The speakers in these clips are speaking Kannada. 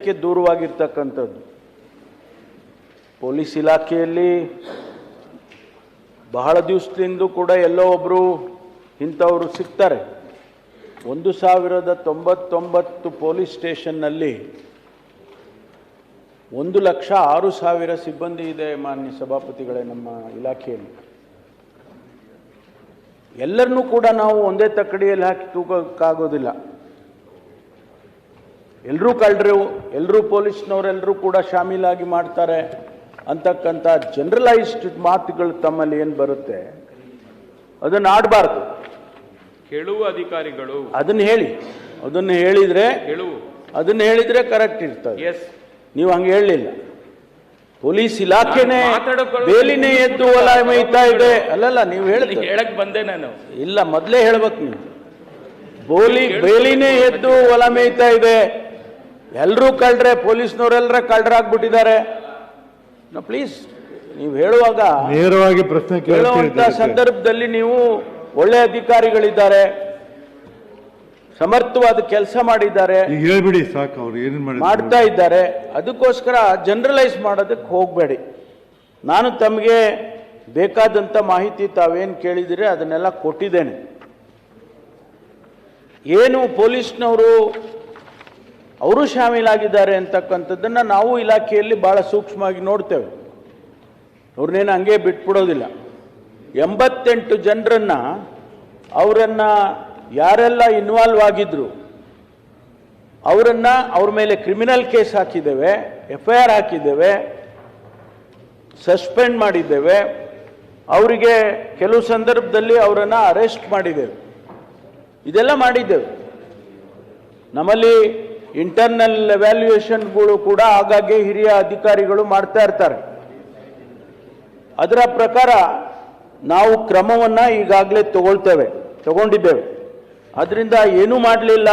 ದೂರವಾಗಿರ್ತಕ್ಕಂಥದ್ದು. ಪೊಲೀಸ್ ಇಲಾಖೆಯಲ್ಲಿ ಬಹಳ ದಿವಸದಿಂದ ಕೂಡ ಎಲ್ಲೋ ಒಬ್ಬರು ಇಂಥವರು ಸಿಗ್ತಾರೆ. 1099 ಪೊಲೀಸ್ ಸ್ಟೇಷನ್ನಲ್ಲಿ 1,06,000 ಸಿಬ್ಬಂದಿ ಇದೆ ಮಾನ್ಯ ಸಭಾಪತಿಗಳೇ ನಮ್ಮ ಇಲಾಖೆಯಲ್ಲಿ. ಎಲ್ಲರನ್ನೂ ಕೂಡ ನಾವು ಒಂದೇ ತಕ್ಕಡಿಯಲ್ಲಿ ಹಾಕಿ ತೂಗಕ್ಕಾಗೋದಿಲ್ಲ. ಎಲ್ಲರೂ ಕಳ್ಳರು, ಎಲ್ಲರೂ ಪೊಲೀಸ್ನವರೆಲ್ಲರೂ ಕೂಡ ಶಾಮೀಲಾಗಿ ಮಾಡ್ತಾರೆ ಅಂತಕ್ಕಂಥ ಜನರಲೈಸ್ಡ್ ಮಾತುಗಳು ತಮ್ಮಲ್ಲಿ ಏನು ಬರುತ್ತೆ ಅದನ್ನು ಆಡಬಾರ್ದು. ಕೇಳುವ ಅಧಿಕಾರಿಗಳು ಅದನ್ನು ಹೇಳಿದ್ರೆ ಕರೆಕ್ಟ್ ಇರ್ತದೆ. ನೀವು ಹಂಗೆ ಹೇಳಲಿಲ್ಲ. ಪೊಲೀಸ್ ಇಲಾಖೆನೇ ಬೇಲಿನೇ ಎದ್ದು ಹೊಲ ಮೇಯ್ತಾ ಇದೆ. ಅಲ್ಲಲ್ಲ, ನೀವು ಹೇಳಕ್ ಬಂದೆ ನಾನು. ಇಲ್ಲ, ಮೊದಲೇ ಹೇಳ್ಬೇಕು ನೀವು. ಬೇಲಿನೇ ಎದ್ದು ಹೊಲ ಮೇಯ್ತಾ ಇದೆ. ಎಲ್ಲರೂ ಕಳ್ರೆ, ಪೊಲೀಸ್ನವರೆಲ್ಲರ ಕಳ್ಳರಾಗ್ಬಿಟ್ಟಿದ್ದಾರೆ. ಪ್ಲೀಸ್, ನೀವು ಹೇಳುವಾಗ ನೇರವಾಗಿ ಪ್ರಶ್ನೆ ಕೇಳುವಂತ ಸಂದರ್ಭದಲ್ಲಿ ನೀವು ಒಳ್ಳೆ ಅಧಿಕಾರಿಗಳಿದ್ದಾರೆ, ಸಮರ್ಥವಾದ ಕೆಲಸ ಮಾಡಿದ್ದಾರೆ, ಹೇಳ್ಬಿಡಿ ಸಾಕು, ಅವ್ರು ಏನು ಮಾಡ್ತಾ ಇದ್ದಾರೆ. ಅದಕ್ಕೋಸ್ಕರ ಜನರಲೈಸ್ ಮಾಡೋದಕ್ಕೆ ಹೋಗಬೇಡಿ. ನಾನು ತಮಗೆ ಬೇಕಾದಂಥ ಮಾಹಿತಿ ತಾವೇನು ಕೇಳಿದಿರಿ ಅದನ್ನೆಲ್ಲ ಕೊಟ್ಟಿದ್ದೇನೆ. ಏನು ಪೊಲೀಸ್ನವರು ಅವರು ಶಾಮೀಲಾಗಿದ್ದಾರೆ ಅಂತಕ್ಕಂಥದ್ದನ್ನು ನಾವು ಇಲಾಖೆಯಲ್ಲಿ ಭಾಳ ಸೂಕ್ಷ್ಮವಾಗಿ ನೋಡ್ತೇವೆ. ಅವ್ರನ್ನೇನು ಹಂಗೆ ಬಿಟ್ಬಿಡೋದಿಲ್ಲ. 88 ಜನರನ್ನು ಅವರನ್ನು ಯಾರೆಲ್ಲ ಇನ್ವಾಲ್ವ್ ಆಗಿದ್ರು ಅವ್ರ ಮೇಲೆ ಕ್ರಿಮಿನಲ್ ಕೇಸ್ ಹಾಕಿದ್ದೇವೆ, FIR ಹಾಕಿದ್ದೇವೆ, ಸಸ್ಪೆಂಡ್ ಮಾಡಿದ್ದೇವೆ. ಅವರಿಗೆ ಕೆಲವು ಸಂದರ್ಭದಲ್ಲಿ ಅವರನ್ನು ಅರೆಸ್ಟ್ ಮಾಡಿದ್ದೇವೆ. ಇದೆಲ್ಲ ಮಾಡಿದ್ದೇವೆ. ನಮ್ಮಲ್ಲಿ ಇಂಟರ್ನಲ್ ಎವ್ಯಾಲ್ಯೂಯೇಷನ್ಗಳು ಕೂಡ ಆಗಾಗ್ಗೆ ಹಿರಿಯ ಅಧಿಕಾರಿಗಳು ಮಾಡ್ತಾ ಇರ್ತಾರೆ. ಅದರ ಪ್ರಕಾರ ನಾವು ಕ್ರಮವನ್ನು ಈಗಾಗಲೇ ತಗೊಂಡಿದ್ದೇವೆ. ಅದರಿಂದ ಏನೂ ಮಾಡಲಿಲ್ಲ,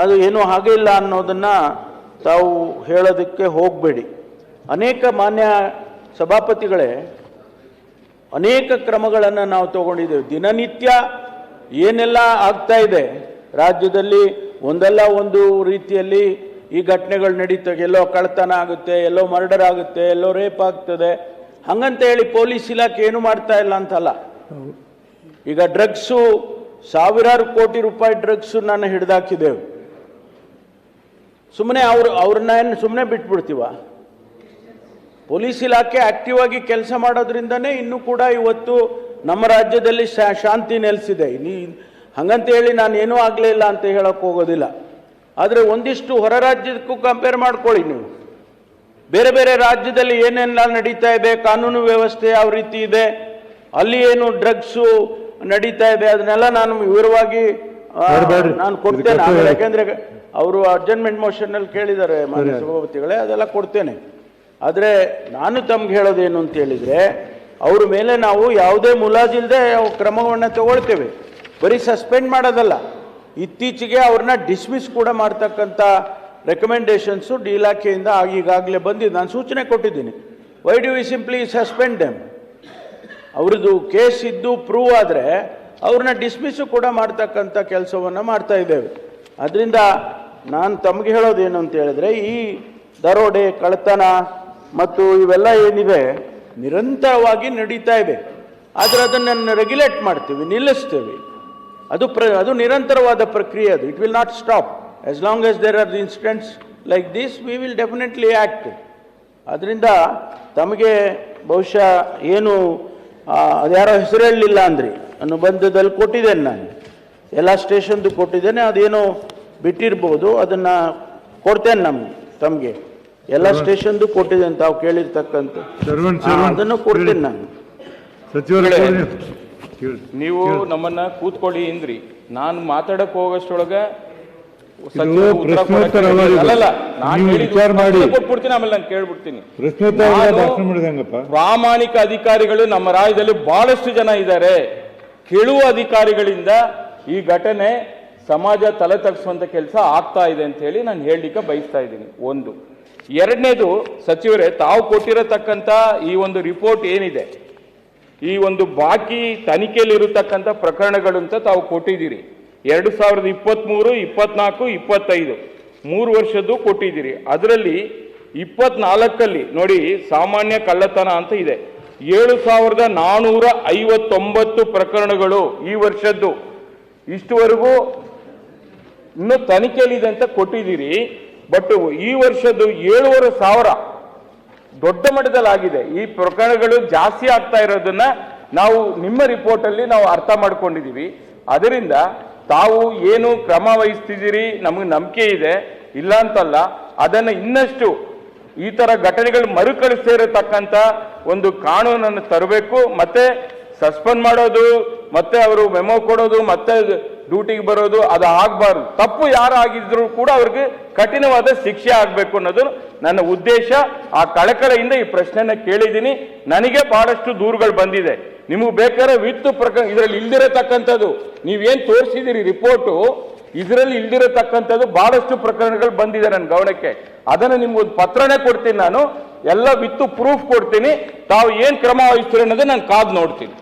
ಅದು ಏನೂ ಹಾಗೆ ಇಲ್ಲ ಅನ್ನೋದನ್ನು ತಾವು ಹೇಳೋದಕ್ಕೆ ಹೋಗಬೇಡಿ. ಅನೇಕ ಮಾನ್ಯ ಸಭಾಪತಿಗಳೇ, ಅನೇಕ ಕ್ರಮಗಳನ್ನು ನಾವು ತಗೊಂಡಿದ್ದೇವೆ. ದಿನನಿತ್ಯ ಏನೆಲ್ಲ ಆಗ್ತಾ ಇದೆ ರಾಜ್ಯದಲ್ಲಿ, ಒಂದಲ್ಲ ಒಂದು ರೀತಿಯಲ್ಲಿ ಈ ಘಟನೆಗಳು ನಡೀತವೆ. ಎಲ್ಲೋ ಕಳ್ಳತನ ಆಗುತ್ತೆ, ಎಲ್ಲೋ ಮರ್ಡರ್ ಆಗುತ್ತೆ, ಎಲ್ಲೋ ರೇಪ್ ಆಗ್ತದೆ. ಹಂಗಂತ ಹೇಳಿ ಪೊಲೀಸ್ ಇಲಾಖೆ ಏನು ಮಾಡ್ತಾ ಇಲ್ಲ ಅಂತಲ್ಲ. ಈಗ ಡ್ರಗ್ಸು, ಸಾವಿರಾರು ಕೋಟಿ ರೂಪಾಯಿ ಡ್ರಗ್ಸು ನಾನು ಹಿಡಿದಾಕಿದ್ದೇವೆ. ಸುಮ್ಮನೆ ಅವ್ರನ್ನ ಏನು ಸುಮ್ಮನೆ ಬಿಟ್ಬಿಡ್ತೀವ? ಪೊಲೀಸ್ ಇಲಾಖೆ ಆಕ್ಟಿವ್ ಆಗಿ ಕೆಲಸ ಮಾಡೋದ್ರಿಂದನೇ ಇನ್ನೂ ಕೂಡ ಇವತ್ತು ನಮ್ಮ ರಾಜ್ಯದಲ್ಲಿ ಶಾಂತಿ ನೆಲೆಸಿದೆ. ಹಂಗಂತ ಹೇಳಿ ನಾನು ಏನೂ ಆಗಲೇ ಇಲ್ಲ ಅಂತ ಹೇಳೋಕೆ ಹೋಗೋದಿಲ್ಲ. ಆದರೆ ಒಂದಿಷ್ಟು ಹೊರ ರಾಜ್ಯಕ್ಕೂ ಕಂಪೇರ್ ಮಾಡ್ಕೊಳ್ಳಿ ನೀವು. ಬೇರೆ ಬೇರೆ ರಾಜ್ಯದಲ್ಲಿ ಏನೆಲ್ಲ ನಡೀತಾ ಇದೆ, ಕಾನೂನು ವ್ಯವಸ್ಥೆ ಯಾವ ರೀತಿ ಇದೆ, ಅಲ್ಲಿ ಏನು ಡ್ರಗ್ಸು ನಡೀತಾ ಇದೆ, ಅದನ್ನೆಲ್ಲ ನಾನು ವಿವರವಾಗಿ ನಾನು ಕೊಡ್ತೇನೆ. ಯಾಕೆಂದರೆ ಅವರು ಅಡ್ಜರ್ನ್ಮೆಂಟ್ ಮೋಷನ್ನಲ್ಲಿ ಕೇಳಿದ್ದಾರೆ ಮಾನ್ಯ ಸಭಾಪತಿಗಳೇ, ಅದೆಲ್ಲ ಕೊಡ್ತೇನೆ. ಆದರೆ ನಾನು ತಮ್ಗೆ ಹೇಳೋದೇನು ಅಂತ ಹೇಳಿದರೆ, ಅವ್ರ ಮೇಲೆ ನಾವು ಯಾವುದೇ ಮುಲಾಜಿಲ್ಲದೆ ಕ್ರಮವನ್ನು ತಗೊಳ್ತೇವೆ. ಬರೀ ಸಸ್ಪೆಂಡ್ ಮಾಡೋದಲ್ಲ, ಇತ್ತೀಚೆಗೆ ಅವ್ರನ್ನ ಡಿಸ್ಮಿಸ್ ಕೂಡ ಮಾಡ್ತಕ್ಕಂಥ ರೆಕಮೆಂಡೇಶನ್ಸು ಇಲಾಖೆಯಿಂದ ಈಗಾಗಲೇ ಬಂದಿದ್ದು. ನಾನು ಸೂಚನೆ ಕೊಟ್ಟಿದ್ದೀನಿ. Why do we simply suspend them? ಅವ್ರದ್ದು ಕೇಸ್ ಇದ್ದು ಪ್ರೂವ್ ಆದರೆ ಅವ್ರನ್ನ ಡಿಸ್ಮಿಸ್ಸು ಕೂಡ ಮಾಡ್ತಕ್ಕಂಥ ಕೆಲಸವನ್ನು ಮಾಡ್ತಾ ಇದ್ದೇವೆ. ಅದರಿಂದ ನಾನು ತಮಗೆ ಹೇಳೋದೇನು ಅಂತ ಹೇಳಿದ್ರೆ, ಈ ದರೋಡೆ, ಕಳ್ಳತನ ಮತ್ತು ಇವೆಲ್ಲ ಏನಿದೆ ನಿರಂತರವಾಗಿ ನಡೀತಾ ಇದೆ. ಆದರೆ ಅದನ್ನು ರೆಗ್ಯುಲೇಟ್ ಮಾಡ್ತೀವಿ, ನಿಲ್ಲಿಸ್ತೀವಿ. ಅದು ನಿರಂತರವಾದ ಪ್ರಕ್ರಿಯೆ. ಅದು it will not stop. As long as there are incidents like this, we will definitely act. ಅದರಿಂದ ತಮಗೆ ಬಹುಶಃ ಏನು ಅದ್ಯಾರೋ ಹೆಸರು ಹೇಳಲಿಲ್ಲ ಅಂದ್ರಿ, ಅನುಬಂಧದಲ್ಲಿ ಕೊಟ್ಟಿದ್ದೇನೆ. ನಾನು ಎಲ್ಲ ಸ್ಟೇಷನ್ದು ಕೊಟ್ಟಿದ್ದೇನೆ. ಅದೇನೋ ಬಿಟ್ಟಿರ್ಬೋದು, ಅದನ್ನು ಕೊಡ್ತೇನೆ. ತಮಗೆ ಎಲ್ಲ ಸ್ಟೇಷನ್ದು ಕೊಟ್ಟಿದ್ದೇನೆ, ತಾವು ಕೇಳಿರ್ತಕ್ಕಂಥ ಅದನ್ನು ಕೊಡ್ತೇನೆ ನಾನು. ನೀವು ನಮ್ಮನ್ನ ಕೂತ್ಕೊಳ್ಳಿ ಇಂದ್ರಿ. ನಾನು ಮಾತಾಡಕ್ ಹೋಗೋಷ್ಟೊಳಗ ಕೊಟ್ಬಿಡ್ತೀನಿ, ಆಮೇಲೆ ನಾನು ಕೇಳ್ಬಿಡ್ತೀನಿ. ಪ್ರಾಮಾಣಿಕ ಅಧಿಕಾರಿಗಳು ನಮ್ಮ ರಾಜ್ಯದಲ್ಲಿ ಬಹಳಷ್ಟು ಜನ ಇದ್ದಾರೆ. ಕೇಳುವ ಅಧಿಕಾರಿಗಳಿಂದ ಈ ಘಟನೆ ಸಮಾಜ ತಲೆ ತಗ್ಗಿಸುವಂತ ಕೆಲಸ ಆಗ್ತಾ ಇದೆ ಅಂತ ಹೇಳಿ ನಾನು ಹೇಳಲಿಕ್ಕೆ ಬಯಸ್ತಾ ಇದ್ದೀನಿ. ಒಂದು. ಎರಡನೇದು, ಸಚಿವರೇ, ತಾವು ಕೊಟ್ಟಿರತಕ್ಕಂಥ ಈ ಒಂದು ರಿಪೋರ್ಟ್ ಏನಿದೆ, ಈ ಒಂದು ಬಾಕಿ ತನಿಖೆಯಲ್ಲಿರತಕ್ಕಂಥ ಪ್ರಕರಣಗಳು ಅಂತ ತಾವು ಕೊಟ್ಟಿದ್ದೀರಿ. 2023, 24, 25 3 ವರ್ಷದ್ದು ಕೊಟ್ಟಿದ್ದೀರಿ. ಅದರಲ್ಲಿ 24ಅಲ್ಲಿ ನೋಡಿ ಸಾಮಾನ್ಯ ಕಳ್ಳತನ ಅಂತ ಇದೆ, 7459 ಪ್ರಕರಣಗಳು ಈ ವರ್ಷದ್ದು. ಇಷ್ಟುವರೆಗೂ ಇನ್ನೂ ತನಿಖೆಯಲ್ಲಿದೆ ಅಂತ ಕೊಟ್ಟಿದ್ದೀರಿ. ಬಟ್ ಈ ವರ್ಷದ್ದು 7,500 ದೊಡ್ಡ ಮಟ್ಟದಲ್ಲಾಗಿದೆ. ಈ ಪ್ರಕರಣಗಳು ಜಾಸ್ತಿ ಆಗ್ತಾ ಇರೋದನ್ನ ನಾವು ನಿಮ್ಮ ರಿಪೋರ್ಟಲ್ಲಿ ನಾವು ಅರ್ಥ ಮಾಡ್ಕೊಂಡಿದ್ದೀವಿ. ಅದರಿಂದ ತಾವು ಏನು ಕ್ರಮ ವಹಿಸ್ತಿದ್ದೀರಿ ನಮಗೆ ನಂಬಿಕೆ ಇದೆ, ಇಲ್ಲ ಅಂತಲ್ಲ. ಅದನ್ನು ಇನ್ನಷ್ಟು ಈ ಥರ ಘಟನೆಗಳು ಮರುಕಳಿಸ್ತಾ ಇರತಕ್ಕಂಥ ಒಂದು ಕಾನೂನನ್ನು ತರಬೇಕು. ಮತ್ತೆ ಸಸ್ಪೆಂಡ್ ಮಾಡೋದು, ಮತ್ತೆ ಅವರು ಮೆಮೊ ಕೊಡೋದು, ಮತ್ತೆ ಡ್ಯೂಟಿಗೆ ಬರೋದು ಅದು ಆಗಬಾರ್ದು. ತಪ್ಪು ಯಾರಾಗಿದ್ರು ಕೂಡ ಅವ್ರಿಗೆ ಕಠಿಣವಾದ ಶಿಕ್ಷೆ ಆಗಬೇಕು ಅನ್ನೋದು ನನ್ನ ಉದ್ದೇಶ. ಆ ಕಳಕಳಿಯಿಂದ ಈ ಪ್ರಶ್ನೆನ ಕೇಳಿದ್ದೀನಿ. ನನಗೆ ಬಹಳಷ್ಟು ದೂರುಗಳು ಬಂದಿದೆ. ನಿಮಗೆ ಬೇಕಾದ್ರೆ ವಿತ್ತು ಪ್ರಕರಣ ಇದರಲ್ಲಿ ಇಲ್ದಿರತಕ್ಕಂಥದ್ದು ನೀವೇನು ತೋರಿಸಿದಿರಿ ರಿಪೋರ್ಟು, ಇದರಲ್ಲಿ ಇಲ್ದಿರತಕ್ಕಂಥದ್ದು ಬಹಳಷ್ಟು ಪ್ರಕರಣಗಳು ಬಂದಿದೆ ನನ್ನ ಗಮನಕ್ಕೆ. ಅದನ್ನು ನಿಮ್ಗೊಂದು ಪತ್ರನೇ ಕೊಡ್ತೀನಿ, ನಾನು ಎಲ್ಲ ವಿತ್ತು ಪ್ರೂಫ್ ಕೊಡ್ತೀನಿ. ತಾವು ಏನು ಕ್ರಮ ವಹಿಸ್ತೀರಿ ಅನ್ನೋದು ನಾನು ಕಾದು ನೋಡ್ತೀನಿ.